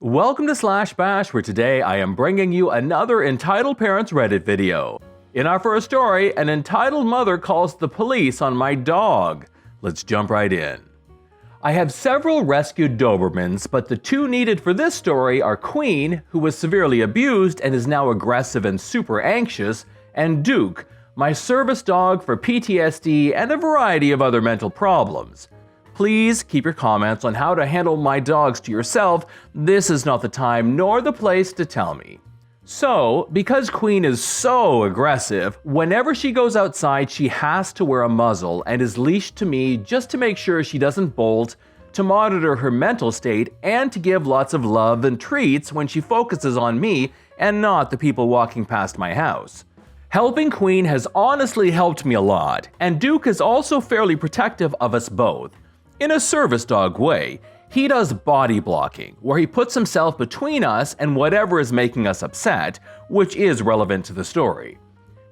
Welcome to Slash Bash, where today I am bringing you another Entitled Parents Reddit video. In our first story, an entitled mother calls the police on my dog. Let's jump right in. I have several rescued Dobermans, but the two needed for this story are Queen, who was severely abused and is now aggressive and super anxious, and Duke, my service dog for PTSD and a variety of other mental problems. Please keep your comments on how to handle my dogs to yourself. This is not the time nor the place to tell me. So, because Queen is so aggressive, whenever she goes outside she has to wear a muzzle and is leashed to me just to make sure she doesn't bolt, to monitor her mental state, and to give lots of love and treats when she focuses on me and not the people walking past my house. Helping Queen has honestly helped me a lot, and Duke is also fairly protective of us both. In a service dog way, he does body blocking, where he puts himself between us and whatever is making us upset, which is relevant to the story.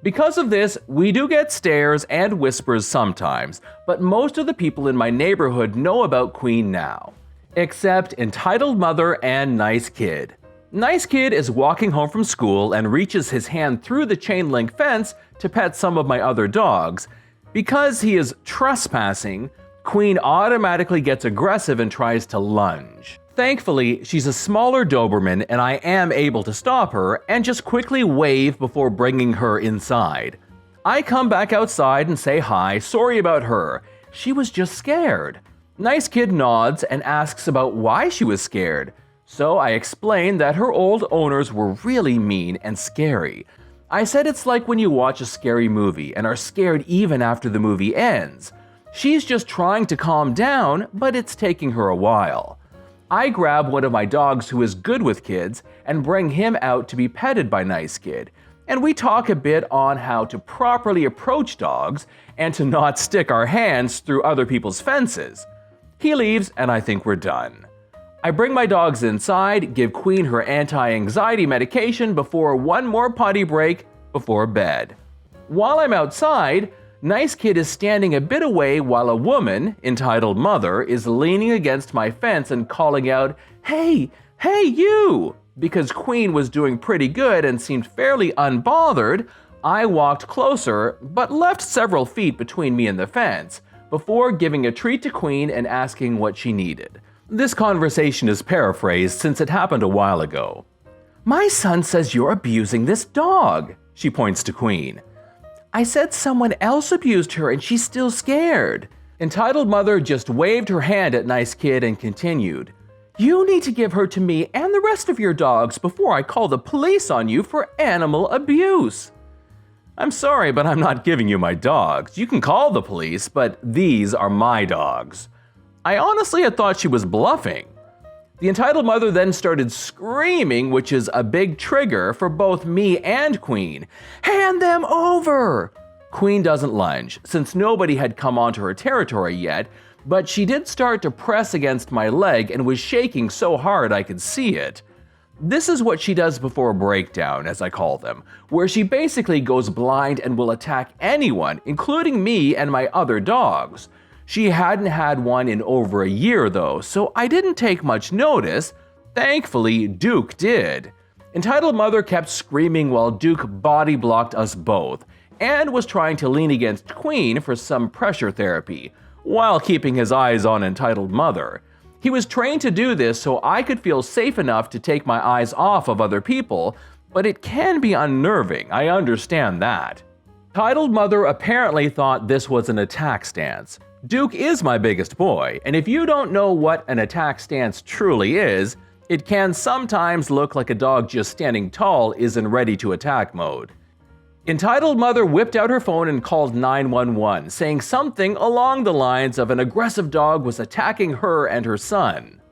Because of this, we do get stares and whispers sometimes, but most of the people in my neighborhood know about Queen now. Except Entitled Mother and Nice Kid. Nice Kid is walking home from school and reaches his hand through the chain link fence to pet some of my other dogs. Because he is trespassing, Queen automatically gets aggressive and tries to lunge. Thankfully, she's a smaller Doberman and I am able to stop her and just quickly wave before bringing her inside. I come back outside and say hi, sorry about her. She was just scared. Nice Kid nods and asks about why she was scared. So I explain that her old owners were really mean and scary. I said it's like when you watch a scary movie and are scared even after the movie ends. She's just trying to calm down, but it's taking her a while. I grab one of my dogs who is good with kids and bring him out to be petted by Nice Kid, and we talk a bit on how to properly approach dogs and to not stick our hands through other people's fences. He leaves and I think we're done. I bring my dogs inside, give Queen her anti-anxiety medication before one more potty break before bed. While I'm outside, Nice Kid is standing a bit away while a woman, Entitled Mother, is leaning against my fence and calling out, "Hey, hey you!" Because Queen was doing pretty good and seemed fairly unbothered, I walked closer, but left several feet between me and the fence, before giving a treat to Queen and asking what she needed. This conversation is paraphrased since it happened a while ago. "My son says you're abusing this dog," she points to Queen. "I said someone else abused her and she's still scared." Entitled Mother just waved her hand at Nice Kid and continued, "You need to give her to me and the rest of your dogs before I call the police on you for animal abuse." "I'm sorry, but I'm not giving you my dogs. You can call the police, but these are my dogs." I honestly had thought she was bluffing. The Entitled Mother then started screaming, which is a big trigger for both me and Queen. "Hand them over!" Queen doesn't lunge, since nobody had come onto her territory yet, but she did start to press against my leg and was shaking so hard I could see it. This is what she does before a breakdown, as I call them, where she basically goes blind and will attack anyone, including me and my other dogs. She hadn't had one in over a year though, so I didn't take much notice. Thankfully, Duke did. Entitled Mother kept screaming while Duke body blocked us both, and was trying to lean against Queen for some pressure therapy, while keeping his eyes on Entitled Mother. He was trained to do this so I could feel safe enough to take my eyes off of other people, but it can be unnerving, I understand that. Entitled Mother apparently thought this was an attack stance. Duke is my biggest boy, and if you don't know what an attack stance truly is, it can sometimes look like a dog just standing tall is in ready to attack mode. Entitled Mother whipped out her phone and called 911, saying something along the lines of an aggressive dog was attacking her and her son.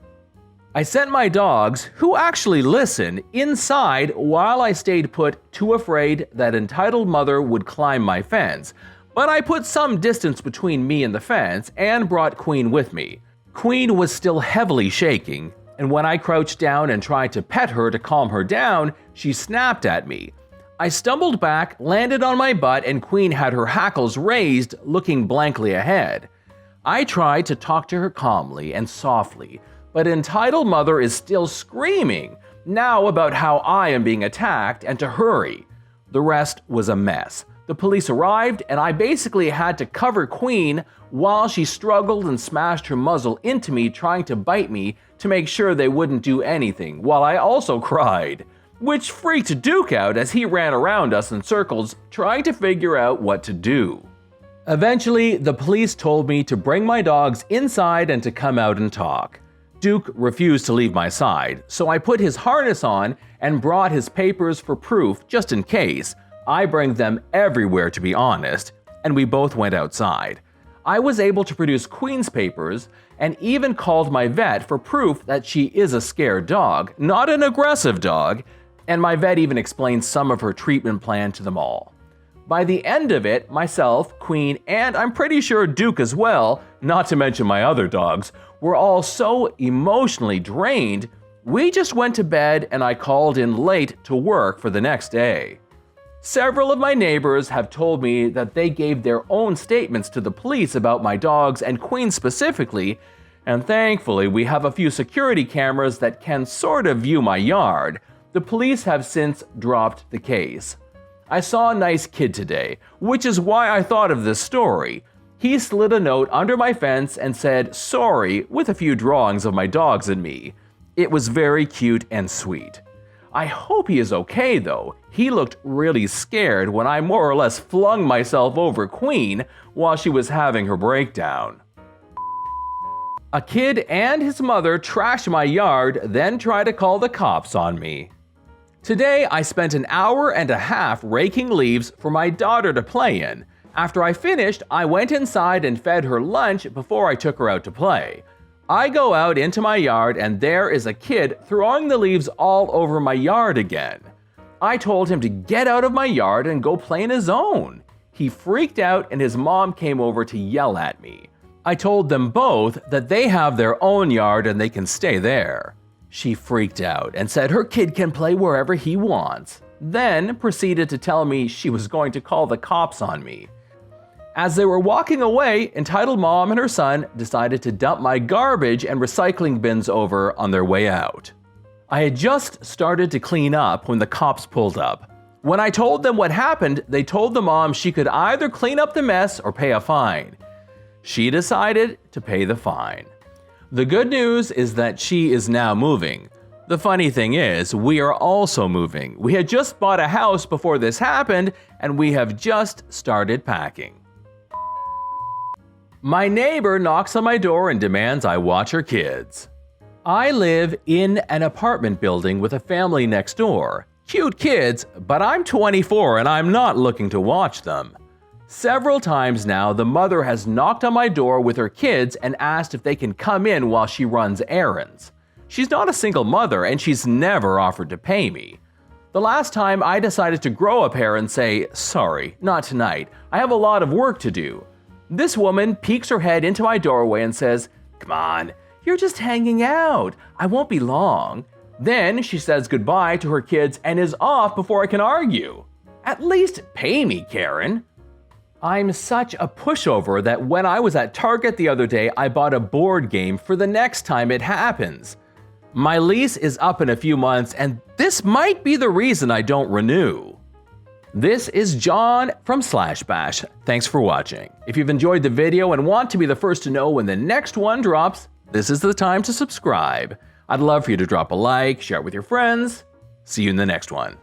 I sent my dogs, who actually listen, inside while I stayed put, too afraid that Entitled Mother would climb my fence. But I put some distance between me and the fence and brought Queen with me. Queen was still heavily shaking, and when I crouched down and tried to pet her to calm her down, she snapped at me. I stumbled back, landed on my butt, and Queen had her hackles raised, looking blankly ahead. I tried to talk to her calmly and softly, but entitled mother is still screaming now about how I am being attacked and to hurry. The rest was a mess. The police arrived and I basically had to cover Queen while she struggled and smashed her muzzle into me trying to bite me to make sure they wouldn't do anything, while I also cried, which freaked Duke out as he ran around us in circles trying to figure out what to do. Eventually, the police told me to bring my dogs inside and to come out and talk. Duke refused to leave my side, so I put his harness on and brought his papers for proof just in case. I bring them everywhere, to be honest, and we both went outside. I was able to produce Queen's papers and even called my vet for proof that she is a scared dog, not an aggressive dog, and my vet even explained some of her treatment plan to them all. By the end of it, myself, Queen, and I'm pretty sure Duke as well, not to mention my other dogs, were all so emotionally drained, we just went to bed and I called in late to work for the next day. Several of my neighbors have told me that they gave their own statements to the police about my dogs and Queen specifically, and thankfully we have a few security cameras that can sort of view my yard. The police have since dropped the case. I saw a nice kid today, which is why I thought of this story. He slid a note under my fence and said sorry with a few drawings of my dogs and me. It was very cute and sweet. I hope he is okay though. He looked really scared when I more or less flung myself over Queen while she was having her breakdown. A kid and his mother trashed my yard, then tried to call the cops on me. Today, I spent an hour and a half raking leaves for my daughter to play in. After I finished, I went inside and fed her lunch before I took her out to play. I go out into my yard and there is a kid throwing the leaves all over my yard again. I told him to get out of my yard and go play on his own. He freaked out and his mom came over to yell at me. I told them both that they have their own yard and they can stay there. She freaked out and said her kid can play wherever he wants, then proceeded to tell me she was going to call the cops on me. As they were walking away, entitled mom and her son decided to dump my garbage and recycling bins over on their way out. I had just started to clean up when the cops pulled up. When I told them what happened, they told the mom she could either clean up the mess or pay a fine. She decided to pay the fine. The good news is that she is now moving. The funny thing is, we are also moving. We had just bought a house before this happened, and we have just started packing. My neighbor knocks on my door and demands I watch her kids. I live in an apartment building with a family next door. Cute kids, but I'm 24 and I'm not looking to watch them. Several times now, the mother has knocked on my door with her kids and asked if they can come in while she runs errands. She's not a single mother and she's never offered to pay me. The last time I decided to grow a pair and say, sorry, not tonight, I have a lot of work to do. This woman peeks her head into my doorway and says, come on, you're just hanging out, I won't be long. Then she says goodbye to her kids and is off before I can argue. At least pay me, Karen. I'm such a pushover that when I was at Target the other day, I bought a board game for the next time it happens. My lease is up in a few months, and this might be the reason I don't renew. This is John from Bash. Thanks for watching. If you've enjoyed the video and want to be the first to know when the next one drops, this is the time to subscribe. I'd love for you to drop a like, share it with your friends. See you in the next one.